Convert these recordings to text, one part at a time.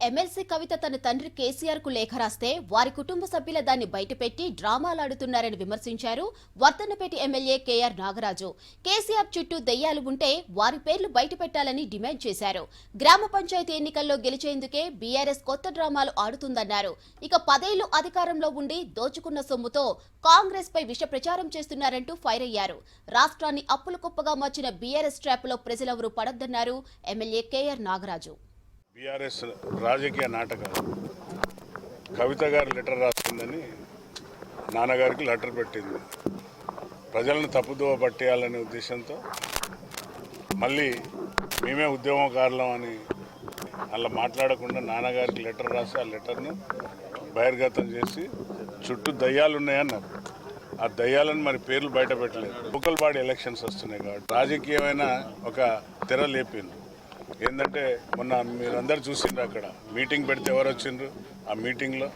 MLC కవిత తన తండ్రి కేసీఆర్ కు లేఖ రాస్తే వారి కుటుంబ సభ్యుల దాన్ని బయటపెట్టి డ్రామాలాడుతున్నారని విమర్శించారు వర్ధన్నపేట ఎమ్మెల్యే కేఆర్ నాగరాజు. కేసీఆర్ చుట్టూ దెయ్యాలు ఉంటే వారి పేర్లు బయటపెట్టాలని డిమాండ్ చేశారు. గ్రామ పంచాయతీ ఎన్నికల్లో గెలిచేందుకే బీఆర్ఎస్ కొత్త డ్రామాలు ఆడుతుందన్నారు. ఇక 10 ఏళ్లు అధికారంలో ఉండి దోచుకున్న సొమ్ముతో కాంగ్రెస్ పై విష ప్రచారం చేస్తున్నారంటూ ఫైర్ అయ్యారు. రాష్ట్రాన్ని అప్పుల కుప్పగా మార్చిన బీఆర్ఎస్ ట్రాప్ లో ప్రజలెవరూ పడొద్దన్నారు ఎమ్మెల్యే కేఆర్ నాగరాజు. బీఆర్ఎస్ రాజకీయ నాటకాలు కవిత గారు లెటర్ రాస్తుందని నాన్నగారికి లెటర్ పెట్టింది. ప్రజలను తప్పుదోవ పట్టేయాలనే ఉద్దేశంతో మళ్ళీ మేమే ఉద్యమకారులం అని అలా మాట్లాడకుండా నాన్నగారికి లెటర్ రాసి ఆ లెటర్ను బహిర్గతం చేసి చుట్టూ దయ్యాలు ఉన్నాయన్నారు. ఆ దయ్యాలను మరి పేర్లు బయట పెట్టలేదు. లోకల్ బాడీ ఎలక్షన్స్ వస్తున్నాయి కాబట్టి రాజకీయమైన ఒక తెర లేపింది. ఏంటంటే మొన్న మీరందరూ చూసిండ్రు, అక్కడ మీటింగ్ పెడితే ఎవరు వచ్చిండ్రు, ఆ మీటింగ్లో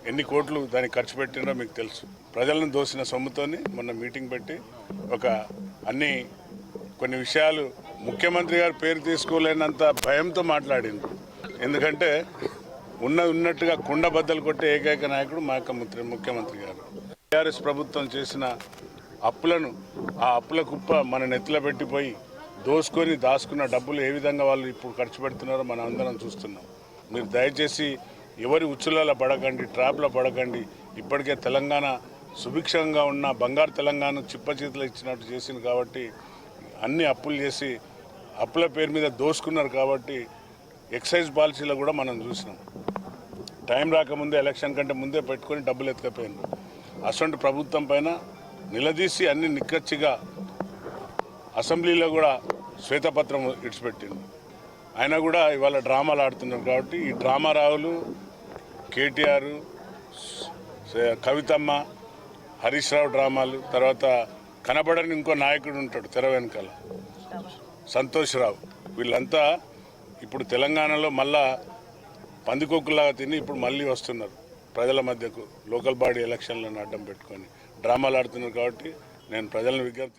ఎన్ని కోట్లు దానికి ఖర్చు పెట్టిండ్రో మీకు తెలుసు. ప్రజలను దోసిన సొమ్ముతోని మొన్న మీటింగ్ పెట్టి కొన్ని విషయాలు ముఖ్యమంత్రి గారు పేరు తీసుకోలేనంత భయంతో మాట్లాడిండ్రు. ఎందుకంటే ఉన్నట్టుగా కుండ బద్దలు కొట్టే ఏకైక నాయకుడు మా ముఖ్యమంత్రి గారు. టీఆర్ఎస్ ప్రభుత్వం చేసిన అప్పులను, ఆ అప్పుల కుప్ప మన నెత్తిలో పెట్టిపోయి దోసుకొని దాచుకున్న డబ్బులు ఏ విధంగా వాళ్ళు ఇప్పుడు ఖర్చు పెడుతున్నారో మనం అందరం చూస్తున్నాం. మీరు దయచేసి ఎవరి ఉచ్చులలో పడకండి, ట్రాప్లో పడకండి. ఇప్పటికే తెలంగాణ సుభిక్షంగా ఉన్న బంగారు తెలంగాణ చిప్ప చేతులు ఇచ్చినట్టు చేసింది కాబట్టి అన్ని అప్పులు చేసి అప్పుల పేరు మీద దోసుకున్నారు కాబట్టి ఎక్సైజ్ పాలసీలో కూడా మనం చూసినాం. టైం రాకముందే, ఎలక్షన్ కంటే ముందే పెట్టుకొని డబ్బులు ఎత్తుకపోయింది. అటువంటి ప్రభుత్వం పైన నిలదీసి అన్ని నిక్కచ్చిగా అసెంబ్లీలో కూడా శ్వేతపత్రం ఇడిచిపెట్టింది. ఆయన కూడా ఇవాళ డ్రామాలు ఆడుతున్నారు కాబట్టి ఈ డ్రామా రావులు కేటీఆర్, కవితమ్మ, హరీష్ రావు డ్రామాలు, తర్వాత కనబడని ఇంకో నాయకుడు ఉంటాడు తెర వెనకాల, సంతోష్ రావు, వీళ్ళంతా ఇప్పుడు తెలంగాణలో మళ్ళా పందికొక్కులాగా తిని ఇప్పుడు మళ్ళీ వస్తున్నారు ప్రజల మధ్యకు. లోకల్ బాడీ ఎలక్షన్లను అడ్డం పెట్టుకొని డ్రామాలు ఆడుతున్నారు కాబట్టి నేను ప్రజలను విజ్ఞప్తి